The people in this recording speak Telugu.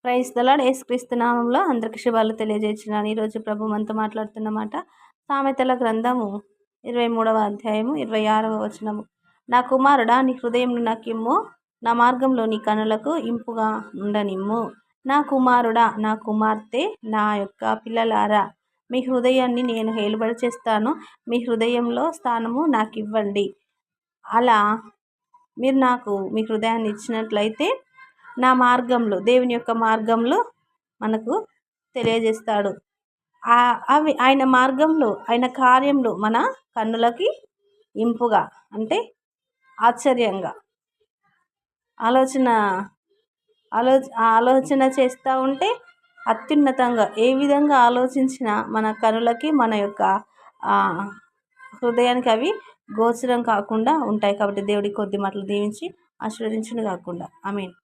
Praise the lord. యేసుక్రీస్తు నామంలో అందరికి శుభాలు తెలియజేస్తున్నాను. ఈరోజు ప్రభు మనతో మాట్లాడుతున్నమాట సామెతల గ్రంథము 23వ అధ్యాయము 26వ వచనము. నా కుమారుడా, నీ హృదయంను నాకిమ్ము, నా మార్గంలో నీ కనులకు ఇంపుగా ఉండనిమ్ము. నా కుమారుడా, నా కుమార్తె, నా యొక్క పిల్లలారా, మీ హృదయాన్ని నేను హేలుబడి చేస్తాను. మీ హృదయంలో స్థానము నాకు ఇవ్వండి. అలా మీరు నాకు మీ హృదయాన్ని ఇచ్చినట్లయితే నా మార్గంలో, దేవుని యొక్క మార్గంలో మనకు తెలియజేస్తాడు. అవి ఆయన మార్గంలో, ఆయన కార్యంలో మన కన్నులకి ఇంపుగా, అంటే ఆశ్చర్యంగా ఆలోచన చేస్తూ ఉంటే అత్యున్నతంగా ఏ విధంగా ఆలోచించినా మన కనులకి, మన యొక్క హృదయానికి అవి గోచరం కాకుండా ఉంటాయి. కాబట్టి దేవుడి కొద్ది మాటలు దీవించి ఆశీర్వదించును కాకుండా. ఆమేన్.